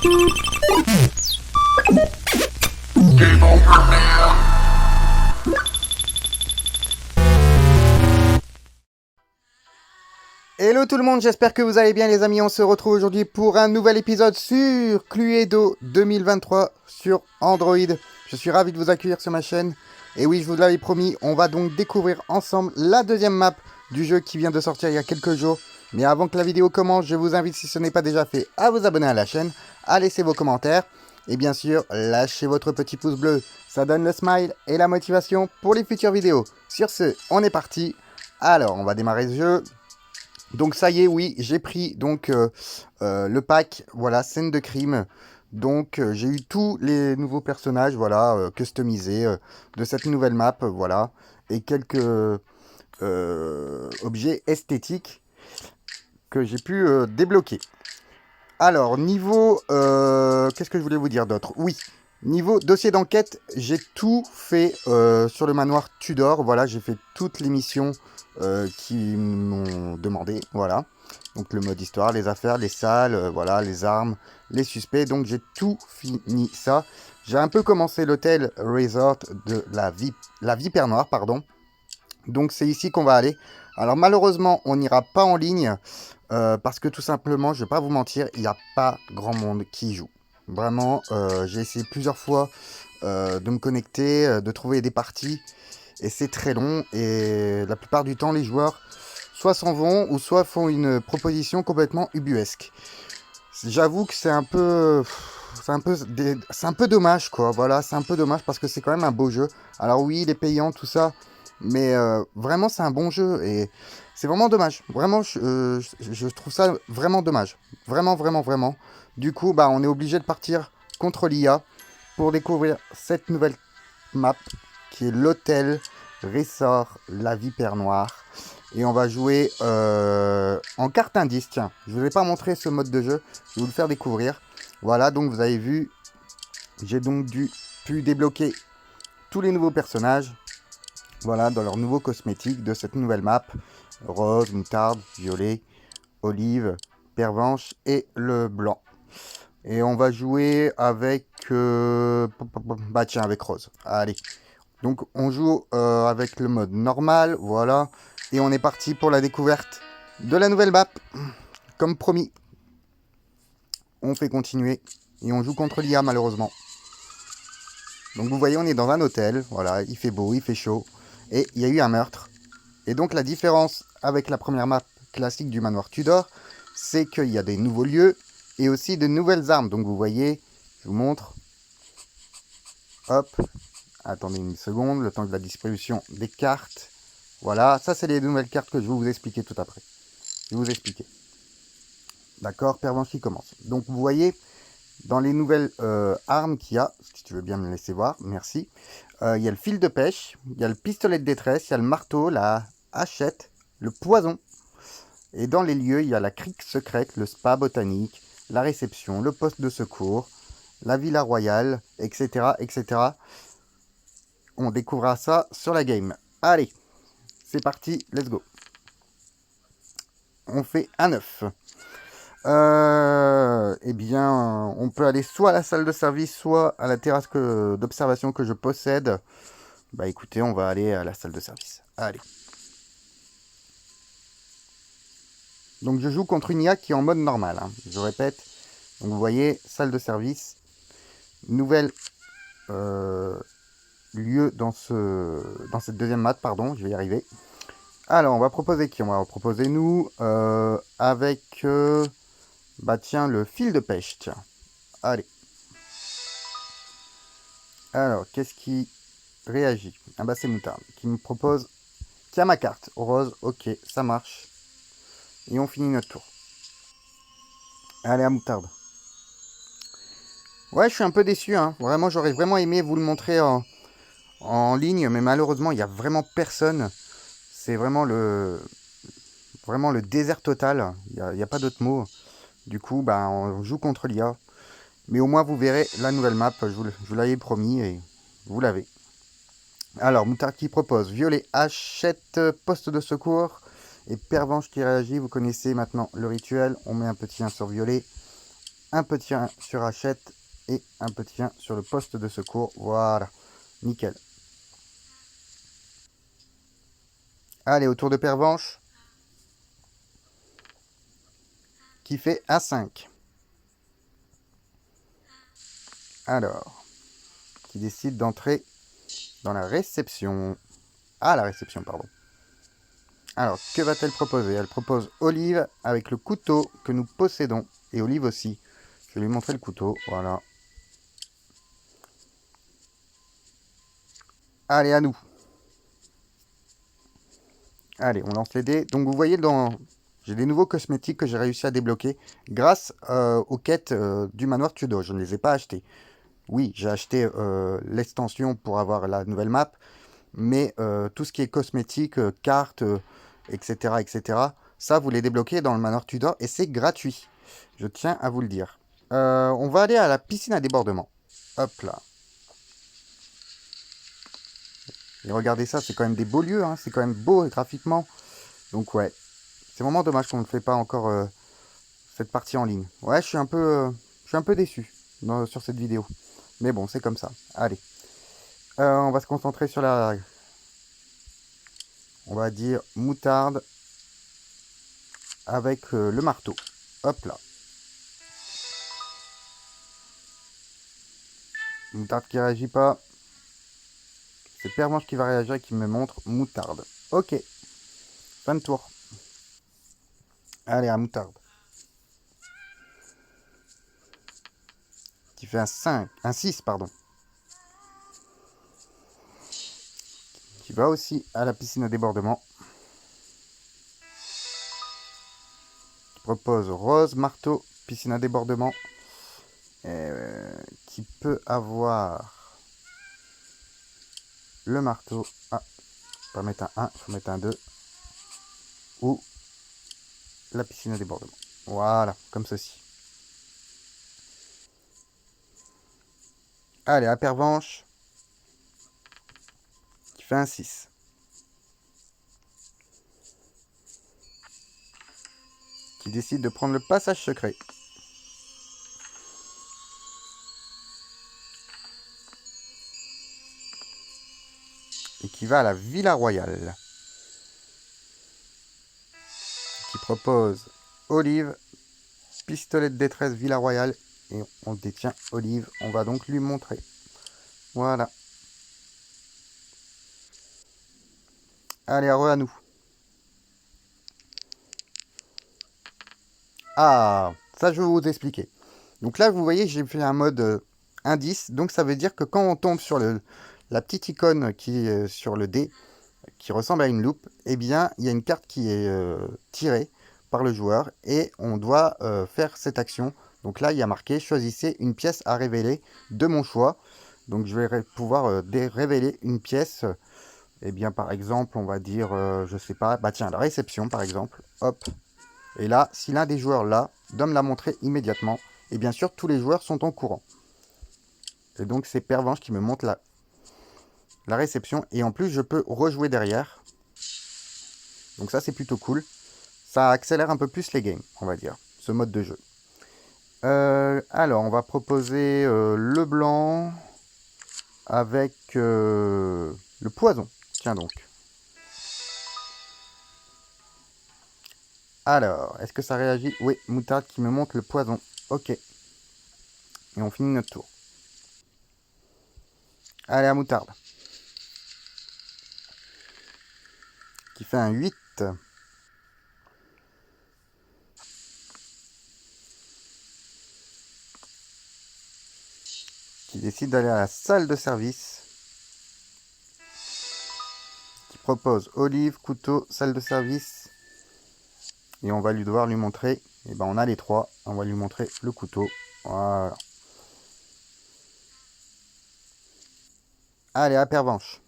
Hello tout le monde, j'espère que vous allez bien les amis, on se retrouve aujourd'hui pour un nouvel épisode sur Cluedo 2023 sur Android. Je suis ravi de vous accueillir sur ma chaîne. Et oui, je vous l'avais promis, on va donc découvrir ensemble la deuxième map du jeu qui vient de sortir il y a quelques jours. Mais avant que la vidéo commence, je vous invite, si ce n'est pas déjà fait, à vous abonner à la chaîne, à laisser vos commentaires. Et bien sûr, lâchez votre petit pouce bleu, ça donne le smile et la motivation pour les futures vidéos. Sur ce, on est parti. Alors, on va démarrer ce jeu. Donc ça y est, oui, j'ai pris donc le pack, voilà, scène de crime. Donc j'ai eu tous les nouveaux personnages, voilà, customisés de cette nouvelle map, voilà. Et quelques objets esthétiques que j'ai pu débloquer. Alors, niveau... qu'est-ce que je voulais vous dire d'autre? Oui, niveau dossier d'enquête, j'ai tout fait sur le manoir Tudor. Voilà, j'ai fait toutes les missions qui m'ont demandé. Voilà, donc le mode histoire, les affaires, les salles, voilà, les armes, les suspects. Donc j'ai tout fini ça. J'ai un peu commencé l'hôtel resort de la Vipère Noire, pardon. Donc c'est ici qu'on va aller. Alors malheureusement, on n'ira pas en ligne. Parce que tout simplement, je vais pas vous mentir, il n'y a pas grand monde qui y joue. Vraiment, j'ai essayé plusieurs fois de me connecter, de trouver des parties, et c'est très long. Et la plupart du temps, les joueurs soit s'en vont, ou soit font une proposition complètement ubuesque. J'avoue que c'est un peu... C'est un peu dommage, quoi. Voilà, c'est un peu dommage parce que c'est quand même un beau jeu. Alors oui, il est payant, tout ça. Mais vraiment, c'est un bon jeu. Et c'est vraiment dommage. Vraiment, je trouve ça vraiment dommage. Vraiment, vraiment, vraiment. Du coup, bah, on est obligé de partir contre l'IA pour découvrir cette nouvelle map qui est l'hôtel Resort La Vipère Noire. Et on va jouer en carte indice. Tiens, je ne vous ai pas montré ce mode de jeu. Je vais vous le faire découvrir. Voilà, donc vous avez vu, j'ai donc pu débloquer tous les nouveaux personnages. Voilà, dans leurs nouveaux cosmétiques de cette nouvelle map. Rose, moutarde, violet, olive, pervenche et le blanc. Et on va jouer avec... bah tiens, avec Rose. Allez. Donc on joue avec le mode normal, voilà. Et on est parti pour la découverte de la nouvelle map. Comme promis. On fait continuer. Et on joue contre l'IA malheureusement. Donc vous voyez, on est dans un hôtel. Voilà, il fait beau, il fait chaud. Et il y a eu un meurtre. Et donc la différence avec la première map classique du manoir Tudor, c'est qu'il y a des nouveaux lieux et aussi de nouvelles armes. Donc vous voyez, je vous montre. Hop, attendez une seconde, le temps de la distribution des cartes. Voilà, ça c'est les nouvelles cartes que je vais vous expliquer tout après. Je vais vous expliquer. D'accord, Pervenche qui commence. Donc vous voyez, dans les nouvelles armes qu'il y a, si tu veux bien me laisser voir, merci. Il y a le fil de pêche, il y a le pistolet de détresse, il y a le marteau, la hachette, le poison. Et dans les lieux, il y a la crique secrète, le spa botanique, la réception, le poste de secours, la villa royale, etc., etc. On découvrira ça sur la game. Allez, c'est parti, let's go. On fait un œuf. Eh bien, on peut aller soit à la salle de service, soit à la terrasse d'observation que je possède. Bah écoutez, on va aller à la salle de service. Allez. Donc je joue contre une IA qui est en mode normal. Hein. Je répète. Donc vous voyez, salle de service. Nouvelle lieu dans cette deuxième map, pardon, je vais y arriver. Alors, on va proposer qui? On va proposer nous avec... bah tiens, le fil de pêche, tiens. Allez. Alors, qu'est-ce qui réagit? Ah bah c'est Moutarde qui me propose... Tiens ma carte, rose, ok, ça marche. Et on finit notre tour. Allez, à Moutarde. Ouais, je suis un peu déçu, hein. Vraiment, j'aurais vraiment aimé vous le montrer en ligne, mais malheureusement, il n'y a vraiment personne. C'est vraiment le désert total. Il n'y a pas d'autre mot. Du coup, bah, on joue contre l'IA. Mais au moins, vous verrez la nouvelle map. Je vous l'avais promis et vous l'avez. Alors, Moutard qui propose violet, hachette, poste de secours et pervenche qui réagit. Vous connaissez maintenant le rituel. On met un petit 1 sur violet. un petit 1 sur Hachette et un petit 1 sur le poste de secours. Voilà, nickel. Allez, au tour de Pervenche, qui fait un 5. Alors, qui décide d'entrer dans la réception. Ah, la réception, pardon. Alors, que va-t-elle proposer? Elle propose Olive avec le couteau que nous possédons. Et Olive aussi. Je vais lui montrer le couteau. Voilà. Allez, à nous. Allez, on lance les dés. Donc, vous voyez, j'ai des nouveaux cosmétiques que j'ai réussi à débloquer grâce aux quêtes du manoir Tudor. Je ne les ai pas achetés. Oui, j'ai acheté l'extension pour avoir la nouvelle map. Mais tout ce qui est cosmétique, cartes, etc., etc., ça, vous les débloquez dans le manoir Tudor et c'est gratuit. Je tiens à vous le dire. On va aller à la piscine à débordement. Hop là. Et regardez ça, c'est quand même des beaux lieux, hein, c'est quand même beau graphiquement. Donc ouais, c'est vraiment dommage qu'on ne fait pas encore cette partie en ligne. Ouais, je suis un peu déçu sur cette vidéo. Mais bon, c'est comme ça. Allez. On va se concentrer sur on va dire, moutarde avec le marteau. Hop là. Moutarde qui réagit pas. C'est Pervenche qui va réagir et qui me montre moutarde. Ok. Fin de tour. Allez, à moutarde. Qui fait un 5. Un 6, pardon. Qui va aussi à la piscine à débordement. Qui propose rose, marteau, piscine à débordement. Qui peut avoir le marteau. Ah, faut pas mettre un 1, il faut mettre un 2. Ou la piscine à débordement. Voilà, comme ceci. Allez, à Pervenche. Qui fait un 6. Qui décide de prendre le passage secret. Et qui va à la Villa Royale. Qui propose Olive, pistolet de détresse Villa Royale. Et on détient Olive. On va donc lui montrer. Voilà. Allez, à nous. Ah, ça je vais vous expliquer. Donc là, vous voyez, j'ai fait un mode indice. Donc ça veut dire que quand on tombe sur la petite icône qui est sur le dé, qui ressemble à une loupe, eh bien, il y a une carte qui est tirée par le joueur et on doit faire cette action. Donc là, il y a marqué choisissez une pièce à révéler de mon choix. Donc je vais pouvoir révéler une pièce. Eh bien, par exemple, on va dire, je sais pas, bah tiens, la réception, par exemple. Hop. Et là, si l'un des joueurs là doit me la montrer immédiatement, et bien sûr, tous les joueurs sont au courant. Et donc, c'est Pervenche qui me montre la réception. Et en plus, je peux rejouer derrière. Donc ça, c'est plutôt cool. Ça accélère un peu plus les games, on va dire, ce mode de jeu. Alors, on va proposer le blanc avec le poison. Tiens donc. Alors, est-ce que ça réagit? Oui, moutarde qui me montre le poison. Ok. Et on finit notre tour. Allez, à moutarde. Qui fait un 8. Qui décide d'aller à la salle de service. Qui propose olive, couteau, salle de service. Et on va devoir lui montrer. Et ben on a les trois. On va lui montrer le couteau. Voilà. Allez, à Pervenche.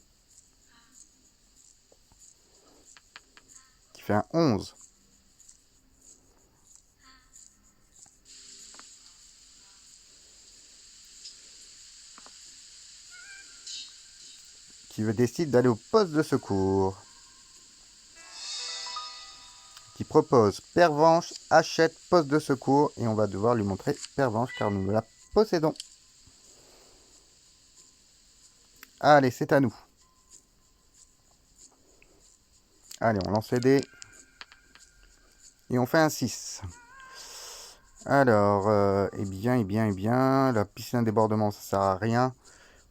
Qui fait un 11. Qui décide d'aller au poste de secours. Qui propose Pervenche, achète, poste de secours. Et on va devoir lui montrer Pervenche car nous la possédons. Allez, c'est à nous. Allez, on lance les dés. Et on fait un 6. Alors, eh bien, la piscine à débordement, ça sert à rien.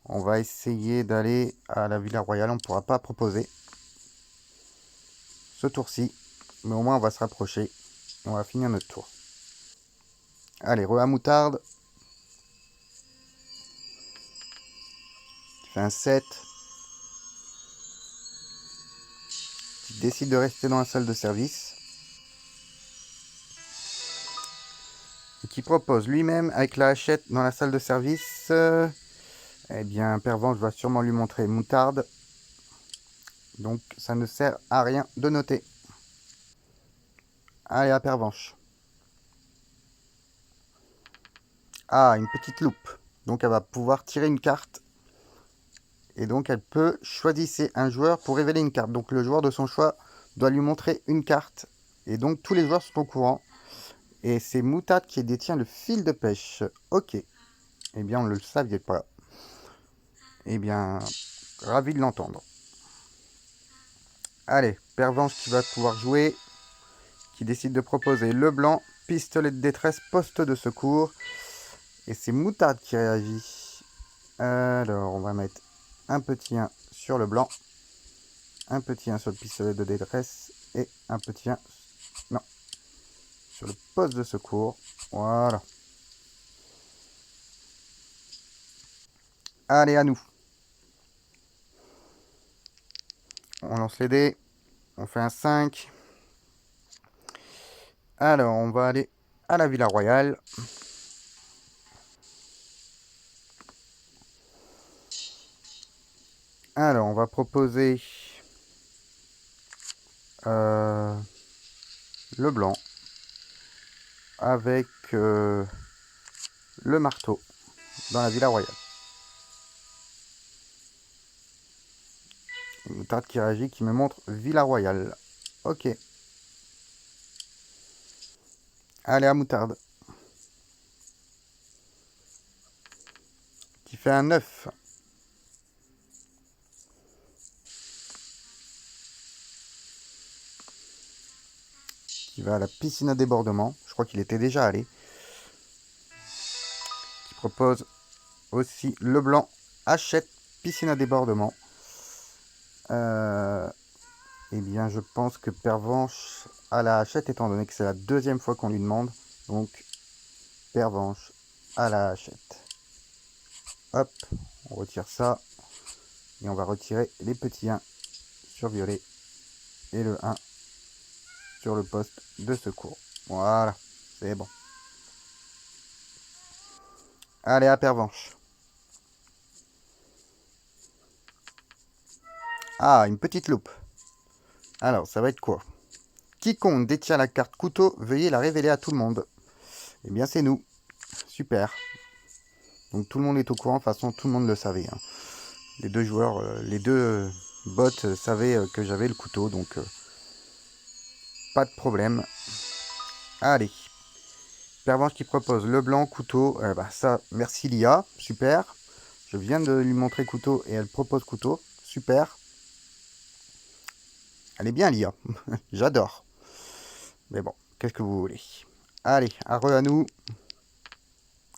On va essayer d'aller à la Villa Royale, on ne pourra pas proposer ce tour-ci. Mais au moins, on va se rapprocher. On va finir notre tour. Allez, re à moutarde. Tu fais un 7. Tu décides de rester dans la salle de service. Et qui propose lui-même avec la hachette dans la salle de service. Eh bien, Pervenche va sûrement lui montrer moutarde. Donc, ça ne sert à rien de noter. Allez, à Pervenche. Ah, une petite loupe. Donc, elle va pouvoir tirer une carte. Et donc, elle peut choisir un joueur pour révéler une carte. Donc, le joueur de son choix doit lui montrer une carte. Et donc, tous les joueurs sont au courant. Et c'est Moutarde qui détient le fil de pêche. Ok. Eh bien, on ne le savait pas. Eh bien, ravi de l'entendre. Allez, Pervenche qui va pouvoir jouer. Qui décide de proposer le blanc, pistolet de détresse, poste de secours. Et c'est Moutarde qui réagit. Alors, on va mettre un petit 1 sur le blanc. Un petit 1 sur le pistolet de détresse. Et un petit 1... Non. Sur le poste de secours. Voilà. Allez, à nous. On lance les dés. On fait un 5. Alors, on va aller à la Villa Royale. Alors, on va proposer le blanc avec le marteau dans la Villa Royale. Une moutarde qui réagit, qui me montre Villa Royale. Ok. Allez, à moutarde. Qui fait un 9. Qui va à la piscine à débordement. Je crois qu'il était déjà allé. Qui propose aussi le blanc. Achète piscine à débordement. Eh bien, je pense que Pervenche à la hachette, étant donné que c'est la deuxième fois qu'on lui demande. Donc, Pervenche à la hachette. Hop, on retire ça. Et on va retirer les petits 1 sur violet. Et le 1 sur le poste de secours. Voilà, c'est bon. Allez, à Pervenche. Ah, une petite loupe. Alors, ça va être quoi? Quiconque détient la carte couteau, veuillez la révéler à tout le monde. Eh bien, c'est nous. Super. Donc, tout le monde est au courant. De toute façon, tout le monde le savait. Hein. Les deux joueurs, les deux bots savaient que j'avais le couteau. Donc, pas de problème. Allez. Pervenche qui propose le blanc, couteau. Bah, ça, merci l'IA. Super. Je viens de lui montrer couteau et elle propose couteau. Super. Elle est bien l'IA. J'adore. Mais bon, qu'est-ce que vous voulez? Allez, à nous.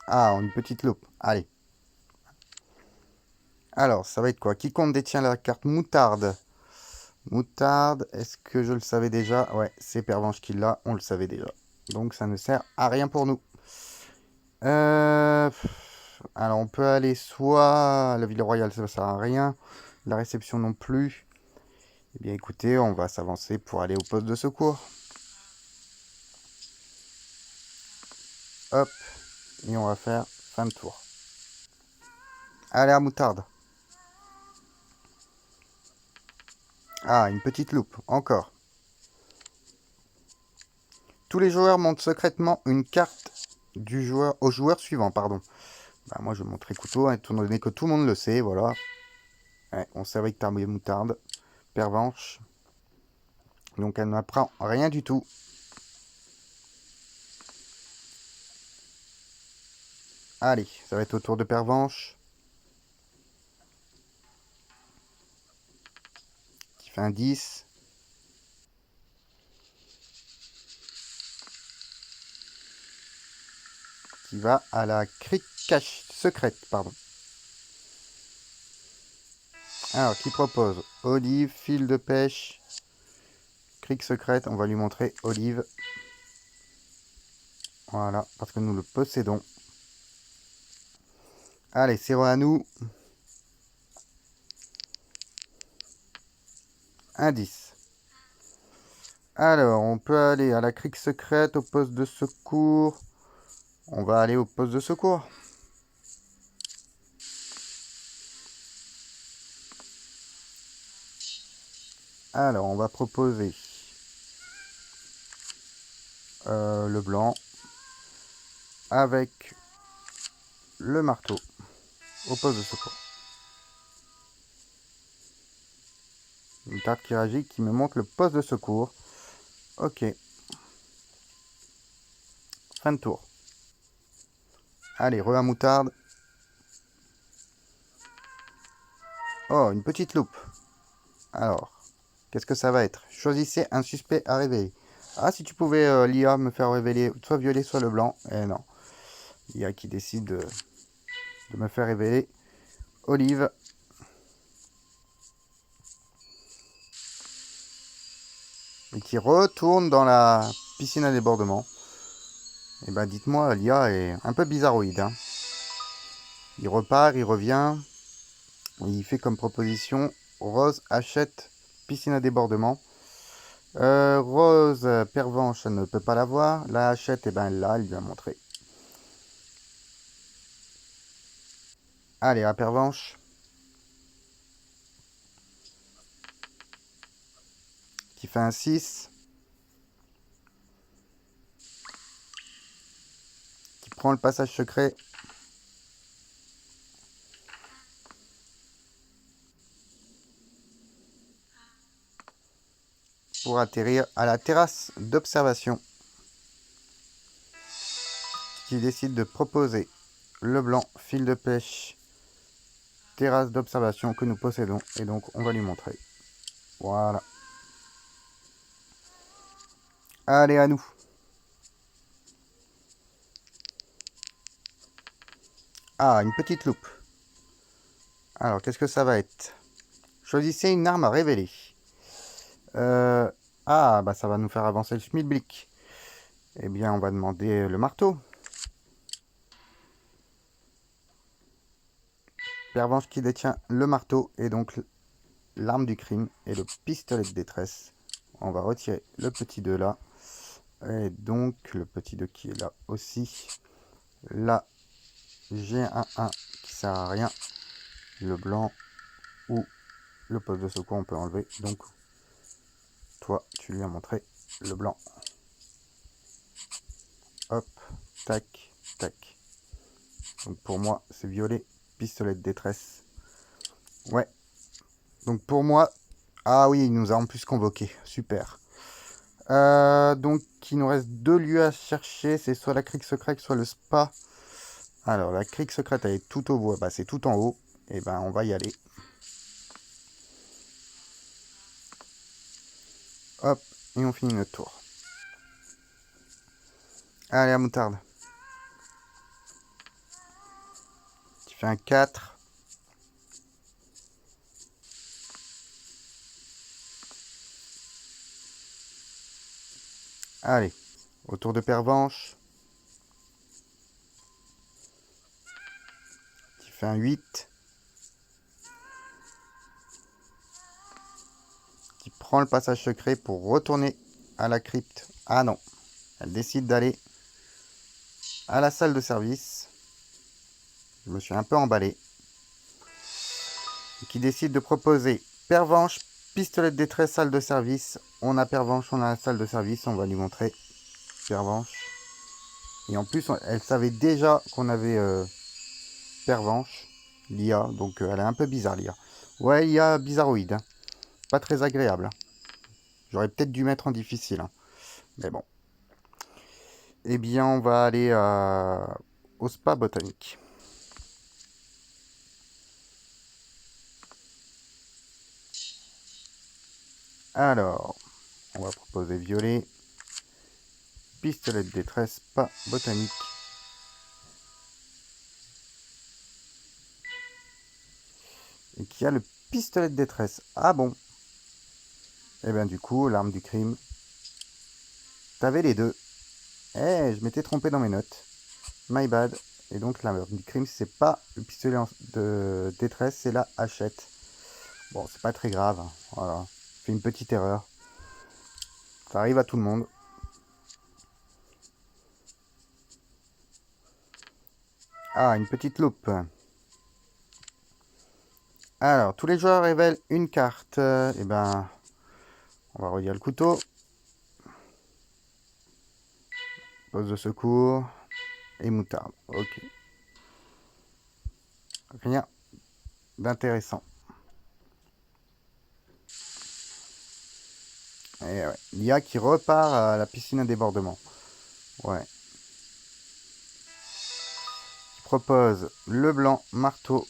Ah, une petite loupe. Allez. Alors, ça va être quoi? Quiconque détient la carte moutarde. Moutarde, est-ce que je le savais déjà? Ouais, c'est Pervenche qui l'a, on le savait déjà. Donc ça ne sert à rien pour nous. Alors on peut aller soit à la Ville Royale, ça ne sert à rien. La réception non plus. Eh bien écoutez, on va s'avancer pour aller au poste de secours. Hop, et on va faire fin de tour. Allez, à moutarde. Ah, une petite loupe, encore. Tous les joueurs montrent secrètement une carte du joueur au joueur suivant, pardon. Bah, moi je vais montrer couteau, étant donné que tout le monde le sait, voilà. Ouais, on savait que t'as moutarde. Pervenche. Donc elle n'apprend rien du tout. Allez, ça va être au tour de Pervenche. Qui fait un 10. Qui va à la crique secrète, pardon. Alors, qui propose Olive, fil de pêche, crique secrète. On va lui montrer Olive. Voilà, parce que nous le possédons. Allez, c'est à nous. Un 10. Alors, on peut aller à la crique secrète, au poste de secours. On va aller au poste de secours. Alors, on va proposer le blanc avec le marteau au poste de secours. Une carte qui réagit qui me montre le poste de secours. Ok. Fin de tour. Allez, re à moutarde. Oh, une petite loupe. Alors, qu'est-ce que ça va être? Choisissez un suspect à révéler. Ah, si tu pouvais, l'IA, me faire révéler soit violet, soit le blanc. Eh non. L'IA qui décide de me faire révéler Olive. Et qui retourne dans la piscine à débordement. Et ben dites-moi, l'IA est un peu bizarroïde. Hein. Il repart, il revient. Il fait comme proposition Rose achète piscine à débordement. Rose Pervenche, elle ne peut pas l'avoir. La Hachette, et ben là, elle lui a montré. Allez, à Pervenche. Qui fait un 6. Qui prend le passage secret. Pour atterrir à la terrasse d'observation. Qui décide de proposer le blanc, fil de pêche, terrasse d'observation que nous possédons. Et donc, on va lui montrer. Voilà. Allez, à nous. Ah, une petite loupe. Alors, qu'est-ce que ça va être? Choisissez une arme à révéler. Ah, bah ça va nous faire avancer le schmilblick. Eh bien, on va demander le marteau. Pervenche qui détient le marteau et donc l'arme du crime et le pistolet de détresse. On va retirer le petit 2 là. Et donc le petit 2 qui est là aussi. Là, j'ai un 1 qui sert à rien. Le blanc ou le poste de secours, on peut enlever. Donc, toi, tu lui as montré le blanc. Hop, tac, tac. Donc pour moi, c'est violet, pistolet de détresse. Ouais. Donc pour moi... Ah oui, il nous a en plus convoqué. Super. Donc il nous reste 2 lieux à chercher. C'est soit la crique secrète, soit le spa. Alors la crique secrète, elle est tout au bout. Bah, c'est tout en haut. Et ben on va y aller. Hop, et on finit notre tour. Allez, à moutarde. Tu fais un 4. Allez, au tour de Pervenche. Tu fais un 8. Qui prend le passage secret pour retourner à la crypte. Ah non, elle décide d'aller à la salle de service. Je me suis un peu emballé. Et qui décide de proposer Pervenche, pistolet de détresse, salle de service. On a Pervenche, on a la salle de service. On va lui montrer Pervenche. Et en plus, elle savait déjà qu'on avait Pervenche, l'IA. Donc elle est un peu bizarre, l'IA. Ouais, l'IA bizarroïde. Hein. Pas très agréable. Hein. J'aurais peut-être dû mettre en difficile. Hein. Mais bon. Eh bien, on va aller au spa botanique. Alors, on va proposer violet, pistolet de détresse, spa botanique. Et qui a le pistolet de détresse. Ah bon. Et bien du coup, l'arme du crime. T'avais les deux. Eh, je m'étais trompé dans mes notes. My bad. Et donc l'arme du crime, c'est pas le pistolet de détresse, c'est la hachette. Bon, c'est pas très grave. Hein. Voilà. Fait une petite erreur. Ça arrive à tout le monde. Ah, une petite loupe. Alors, tous les joueurs révèlent une carte. Et ben, on va redire le couteau. Poste de secours. Et moutarde. Ok. Rien d'intéressant. Et ouais. L'IA qui repart à la piscine à débordement. Ouais. Qui propose le blanc, marteau.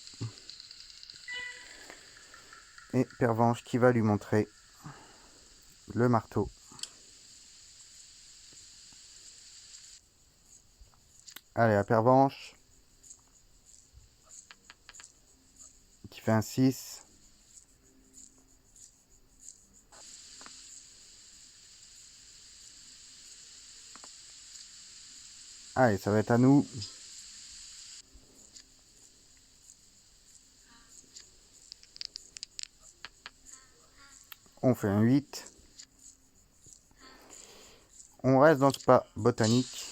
Et Pervenche qui va lui montrer le marteau. Allez, à Pervenche. Qui fait un 6. Allez, ça va être à nous. On fait un 8. On reste dans le spa botanique.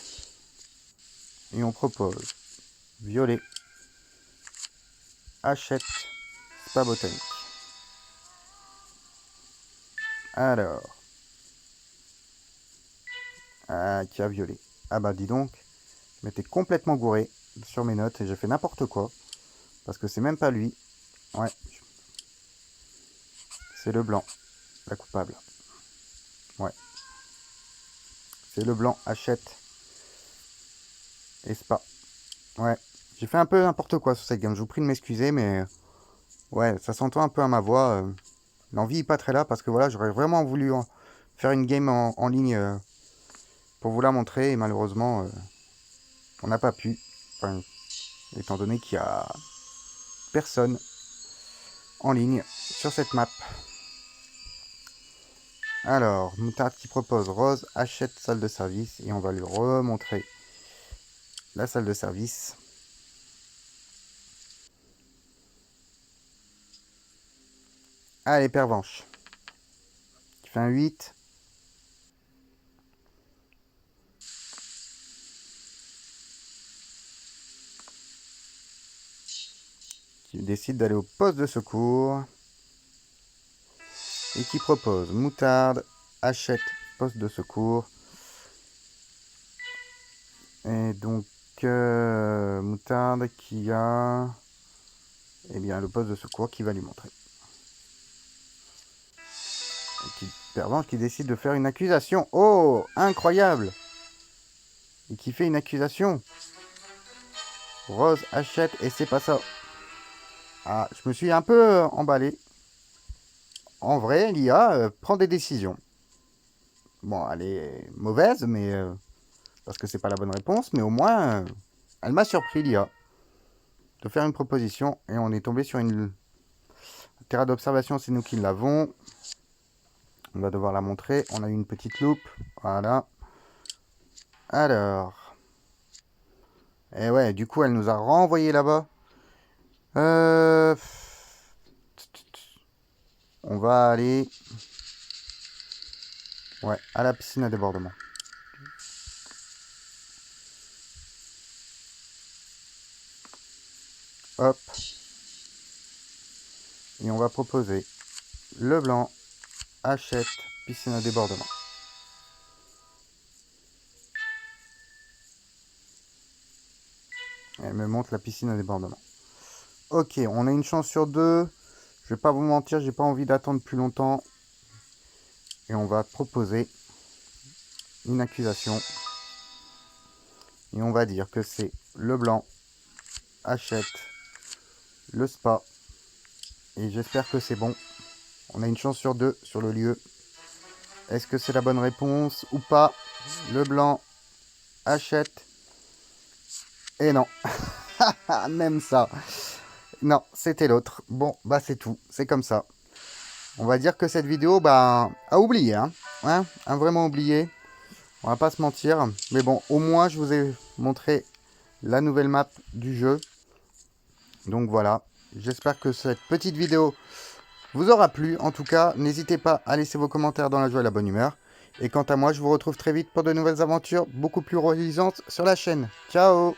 Et on propose violet, hachette, spa botanique. Alors. Ah, qui a violet. Ah bah dis donc. Je m'étais complètement gouré sur mes notes et j'ai fait n'importe quoi. Parce que c'est même pas lui. Ouais. C'est le blanc. La coupable. Ouais. C'est le blanc, hachette. Et spa. Ouais. J'ai fait un peu n'importe quoi sur cette game. Je vous prie de m'excuser, mais... Ouais, ça s'entend un peu à ma voix. L'envie est pas très là parce que voilà, j'aurais vraiment voulu faire une game en ligne pour vous la montrer. Et malheureusement, on n'a pas pu. Enfin, étant donné qu'il y a personne en ligne sur cette map. Alors, Moutarde qui propose Rose achète salle de service et on va lui remontrer la salle de service. Allez, Pervenche qui fait un 8. Qui décide d'aller au poste de secours et qui propose Moutarde achète poste de secours. Et donc, Moutarde qui a bien, le poste de secours qui va lui montrer. Et Pervenche qui décide de faire une accusation. Oh, incroyable! Et qui fait une accusation. Rose achète et c'est pas ça. Ah, je me suis un peu emballé. En vrai, l'IA prend des décisions. Bon, elle est mauvaise, mais parce que c'est pas la bonne réponse, mais au moins, elle m'a surpris, l'IA, de faire une proposition et on est tombé sur une terrain d'observation, c'est nous qui l'avons. On va devoir la montrer. On a eu une petite loupe. Voilà. Alors. Et ouais, du coup, elle nous a renvoyé là-bas. On va aller... Ouais, à la piscine à débordement. Hop. Et on va proposer le blanc, achète, piscine à débordement. Elle me montre la piscine à débordement. Ok, on a une chance sur deux. Je vais pas vous mentir, j'ai pas envie d'attendre plus longtemps. Et on va proposer une accusation. Et on va dire que c'est Leblanc, Hachette, le Spa. Et j'espère que c'est bon. On a une chance sur 2 sur le lieu. Est-ce que c'est la bonne réponse ou pas? Leblanc, Hachette. Et non. Même ça. Non, c'était l'autre. Bon, bah c'est tout. C'est comme ça. On va dire que cette vidéo, bah, a oublié, hein. A vraiment oublié. On va pas se mentir. Mais bon, au moins, je vous ai montré la nouvelle map du jeu. Donc voilà. J'espère que cette petite vidéo vous aura plu. En tout cas, n'hésitez pas à laisser vos commentaires dans la joie et la bonne humeur. Et quant à moi, je vous retrouve très vite pour de nouvelles aventures beaucoup plus reluisantes sur la chaîne. Ciao!